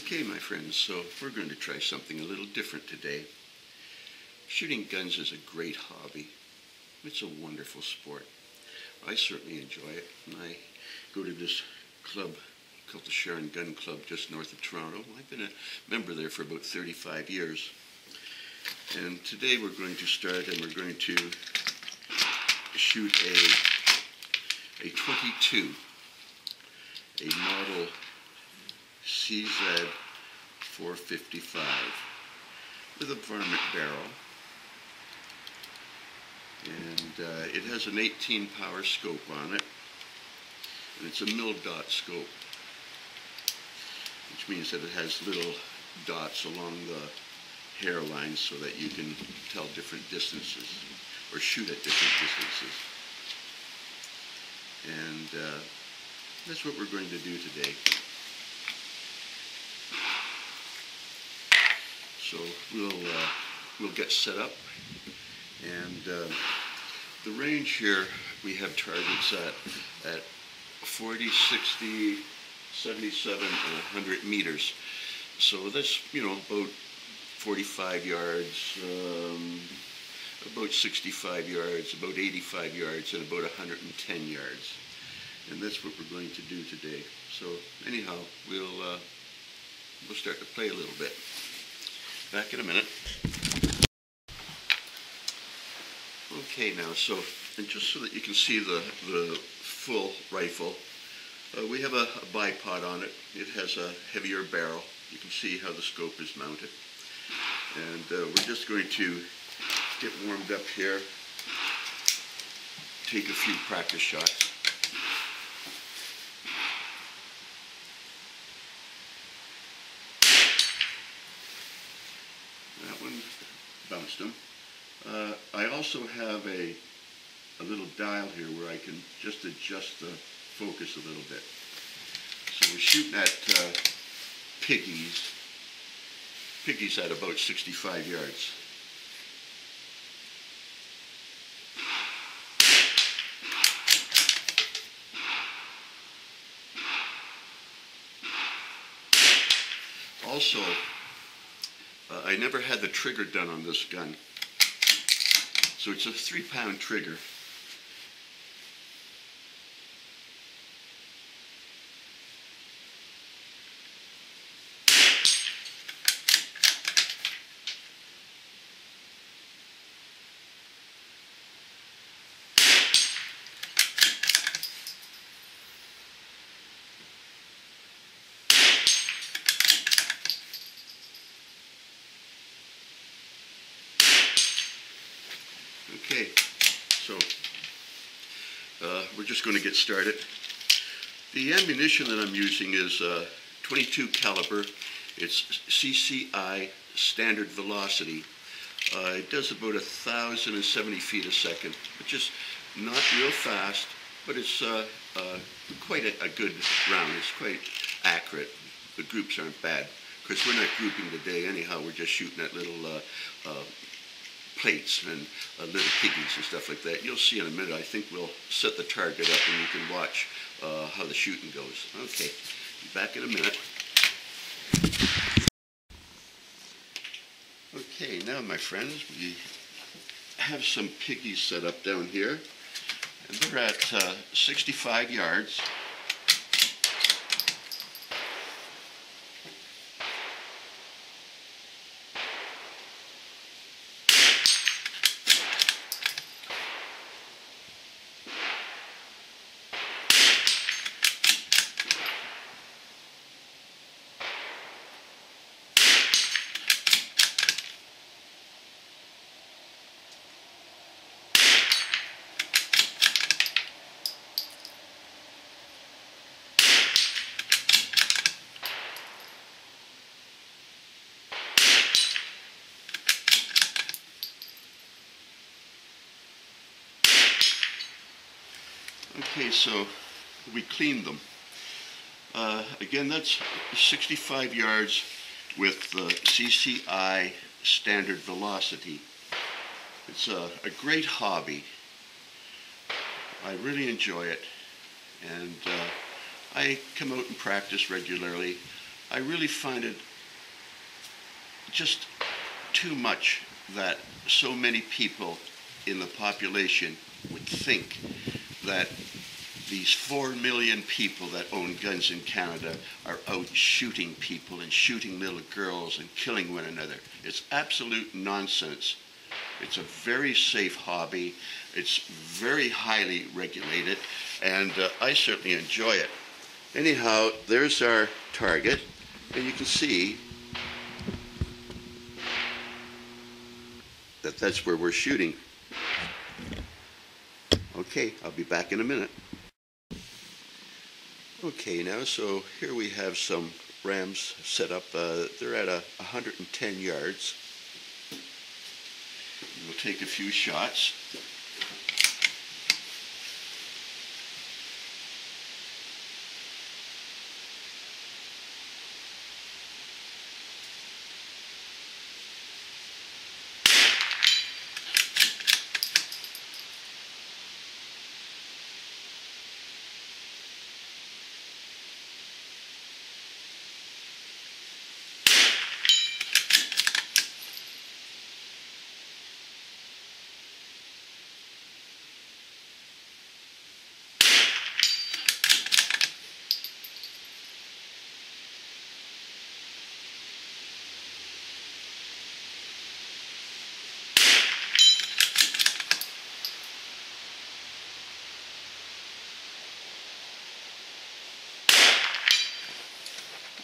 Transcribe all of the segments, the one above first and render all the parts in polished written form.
Okay, my friends, so we're going to try something a little different today. Shooting guns is a great hobby. It's a wonderful sport. I certainly enjoy it. And I go to this club called the Sharon Gun Club just north of Toronto. I've been a member there for about 35 years. And today we're going to start and we're going to shoot a 22, a model CZ 455 with a varmint barrel, and it has an 18 power scope on it, and it's a mil-dot scope, which means that it has little dots along the hairlines so that you can tell different distances or shoot at different distances. And that's what we're going to do today. So we'll get set up, and the range here we have targets at 40, 60, 77, and 100 meters. So that's, about 45 yards, about 65 yards, about 85 yards, and about 110 yards. And that's what we're going to do today. So anyhow, we'll start to play a little bit. Back in a minute. Okay, now, and just so that you can see the full rifle, we have a bipod on it. It has a heavier barrel. You can see how the scope is mounted. And we're just going to get warmed up here, take a few practice shots. That one bounced him. I also have a little dial here where I can just adjust the focus a little bit. So we're shooting at piggies at about 65 yards. Also, I never had the trigger done on this gun. So it's a 3-pound trigger. Okay, so we're just going to get started. The ammunition that I'm using is 22 caliber. It's CCI standard velocity. It does about 1,070 feet a second, which is not real fast, but it's quite a good round. It's quite accurate. The groups aren't bad. Of course, we're not grouping today anyhow. We're just shooting at little plates and little piggies and stuff like that. You'll see in a minute. I think we'll set the target up and you can watch how the shooting goes. Okay, be back in a minute. Okay, now my friends, we have some piggies set up down here, and they're at 65 yards. Okay, so we cleaned them. Again, that's 65 yards with CCI standard velocity. It's a great hobby. I really enjoy it, and I come out and practice regularly. I really find it just too much that so many people in the population would think that these 4 million people that own guns in Canada are out shooting people and shooting little girls and killing one another. It's absolute nonsense. It's a very safe hobby. It's very highly regulated, and I certainly enjoy it. Anyhow, there's our target, and you can see that that's where we're shooting. Okay, I'll be back in a minute. Okay, now, so here we have some rams set up. They're at 110 yards. We'll take a few shots.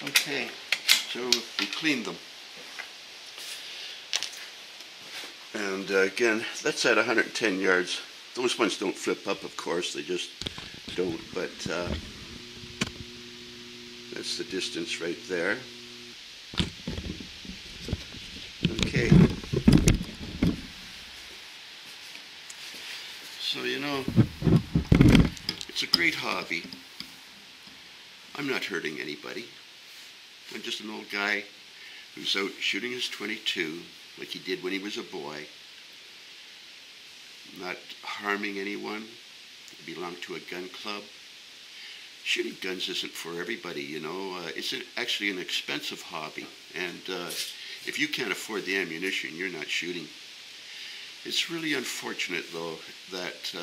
Okay, so we cleaned them. And again, that's at 110 yards. Those ones don't flip up, of course, they just don't, but that's the distance right there. Okay. So, you know, it's a great hobby. I'm not hurting anybody. I'm just an old guy who's out shooting his .22 like he did when he was a boy. Not harming anyone. I belong to a gun club. Shooting guns isn't for everybody, you know. It's actually an expensive hobby. And if you can't afford the ammunition, you're not shooting. It's really unfortunate, though, that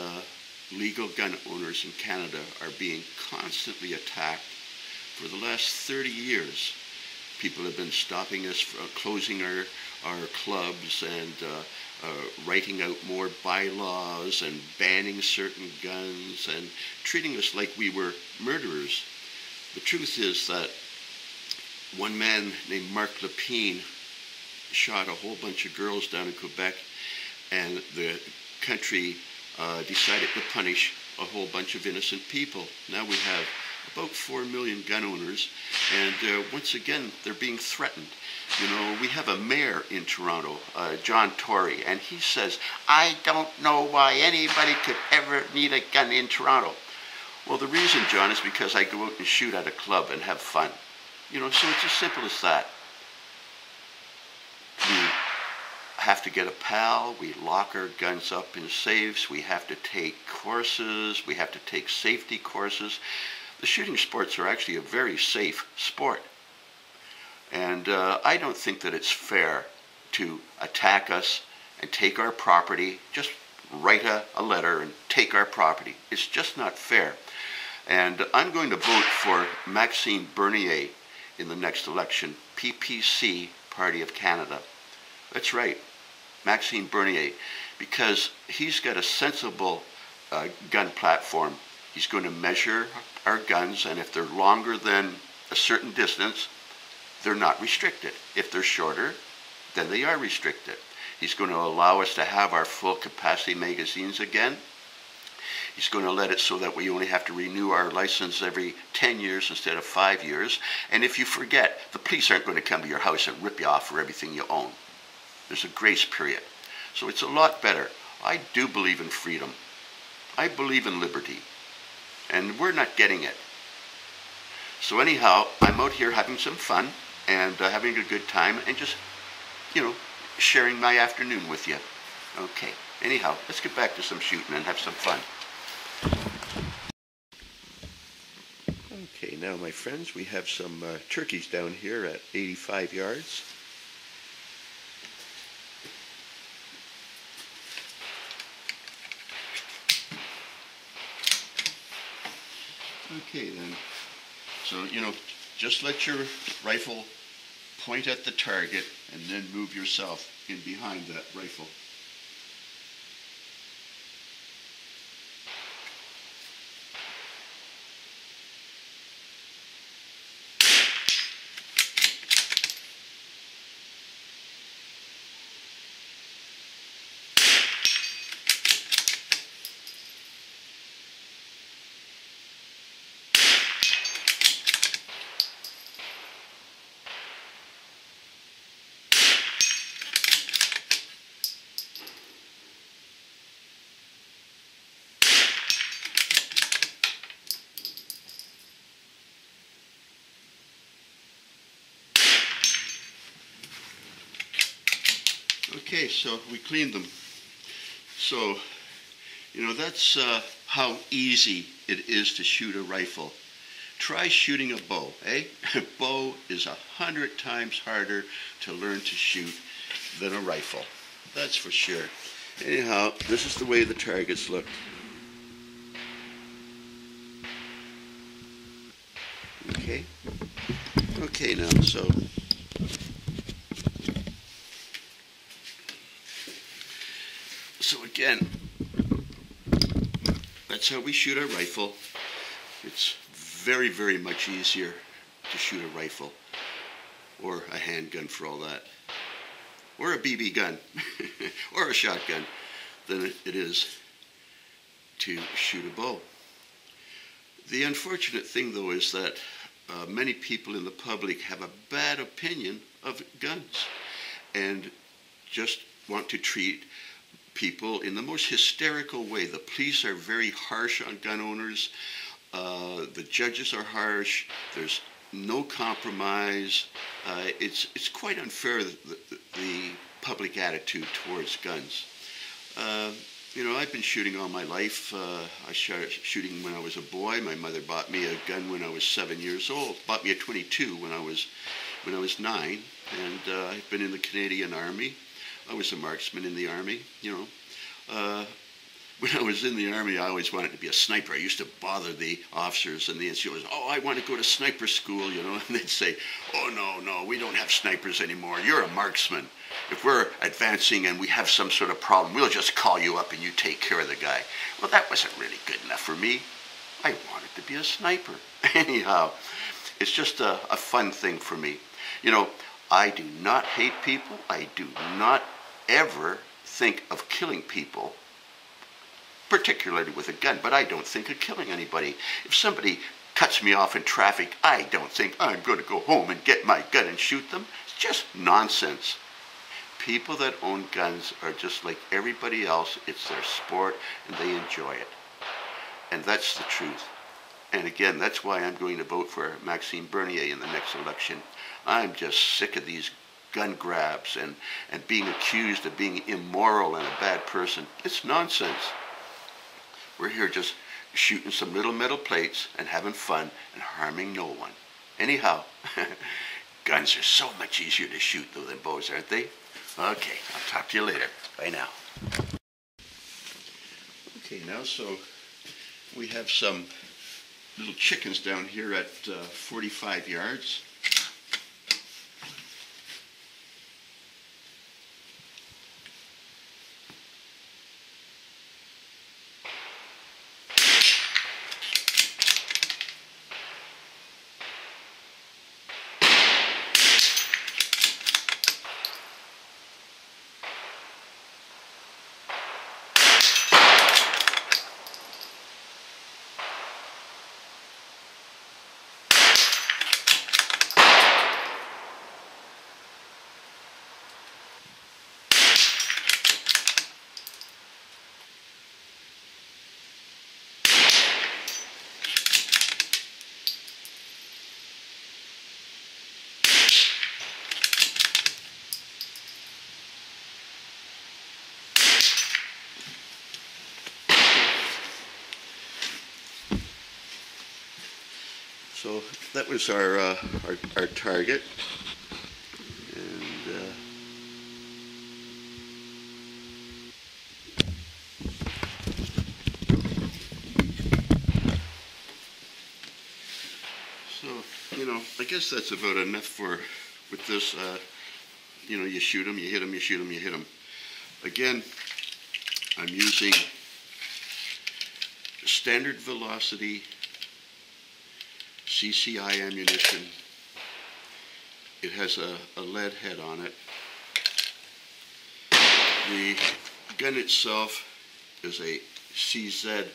legal gun owners in Canada are being constantly attacked. For the last 30 years, people have been stopping us from closing our clubs and writing out more bylaws and banning certain guns and treating us like we were murderers. The truth is that one man named Mark Lepine shot a whole bunch of girls down in Quebec, and the country decided to punish a whole bunch of innocent people. Now we have about 4 million gun owners, and once again, they're being threatened. You know, we have a mayor in Toronto, John Tory, and he says, "I don't know why anybody could ever need a gun in Toronto." Well, the reason, John, is because I go out and shoot at a club and have fun. You know, so it's as simple as that. We have to get a PAL, we lock our guns up in safes, we have to take courses, we have to take safety courses. The shooting sports are actually a very safe sport. And I don't think that it's fair to attack us and take our property, just write a letter and take our property. It's just not fair. And I'm going to vote for Maxime Bernier in the next election, PPC, Party of Canada. That's right, Maxime Bernier, because he's got a sensible gun platform. He's going to measure our guns, and if they're longer than a certain distance, they're not restricted. If they're shorter, then they are restricted. He's going to allow us to have our full capacity magazines again. He's going to let it so that we only have to renew our license every 10 years instead of 5 years. And if you forget, the police aren't going to come to your house and rip you off for everything you own. There's a grace period. So it's a lot better. I do believe in freedom. I believe in liberty. And we're not getting it. So anyhow, I'm out here having some fun and having a good time and just, you know, sharing my afternoon with you. Okay. Anyhow, let's get back to some shooting and have some fun. Okay, now now, my friends, we have some turkeys down here at 85 yards. Okay then, so just let your rifle point at the target and then move yourself in behind that rifle. Okay, so we cleaned them. So, that's how easy it is to shoot a rifle. Try shooting a bow, eh? A bow is 100 times harder to learn to shoot than a rifle. That's for sure. Anyhow, this is the way the targets look. Okay? Okay now, So again, that's how we shoot a rifle. It's very, very much easier to shoot a rifle, or a handgun for all that, or a BB gun, or a shotgun, than it is to shoot a bow. The unfortunate thing, though, is that many people in the public have a bad opinion of guns and just want to treat people in the most hysterical way. The police are very harsh on gun owners. The judges are harsh. There's no compromise. It's quite unfair, the public attitude towards guns. I've been shooting all my life. I started shooting when I was a boy. My mother bought me a gun when I was 7 years old. Bought me a .22 when I was 9. And I've been in the Canadian Army. I was a marksman in the Army, When I was in the Army, I always wanted to be a sniper. I used to bother the officers and the NCOs. Oh, I want to go to sniper school, And they'd say, oh, no, we don't have snipers anymore. You're a marksman. If we're advancing and we have some sort of problem, we'll just call you up and you take care of the guy. Well, that wasn't really good enough for me. I wanted to be a sniper. Anyhow, it's just a fun thing for me. I do not hate people. I do not ever think of killing people, particularly with a gun, but I don't think of killing anybody. If somebody cuts me off in traffic, I don't think I'm going to go home and get my gun and shoot them. It's just nonsense. People that own guns are just like everybody else. It's their sport and they enjoy it. And that's the truth. And again, that's why I'm going to vote for Maxime Bernier in the next election. I'm just sick of these gun grabs and being accused of being immoral and a bad person. It's nonsense. We're here just shooting some little metal plates and having fun and harming no one. Anyhow, guns are so much easier to shoot though than bows, aren't they? Okay, I'll talk to you later. Bye now. Okay, now so we have some little chickens down here at 45 yards. So that was our target, and so I guess that's about enough for with this. You shoot them, you hit them, you shoot them, you hit them. Again, I'm using standard velocity CCI ammunition. It has a lead head on it. The gun itself is a CZ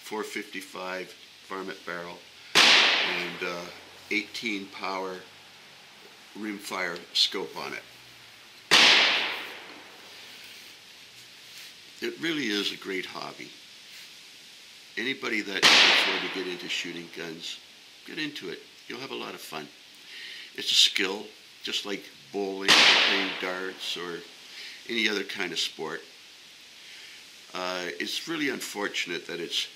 455 varmint barrel and 18 power rimfire scope on it. It really is a great hobby. Anybody that can afford to get into shooting guns, get into it. You'll have a lot of fun. It's a skill, just like bowling, playing darts, or any other kind of sport. It's really unfortunate that it's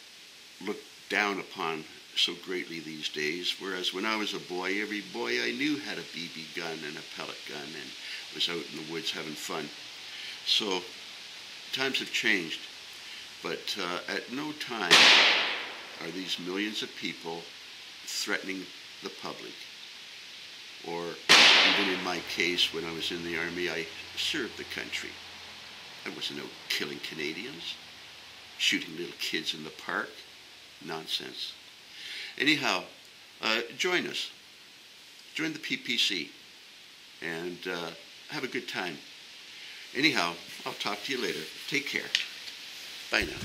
looked down upon so greatly these days, whereas when I was a boy, every boy I knew had a BB gun and a pellet gun and was out in the woods having fun. So times have changed, but at no time are these millions of people threatening the public. Or even in my case, when I was in the Army, I served the country. I wasn't out killing Canadians, shooting little kids in the park. Nonsense. Anyhow, join us. Join the PPC and have a good time. Anyhow, I'll talk to you later. Take care. Bye now.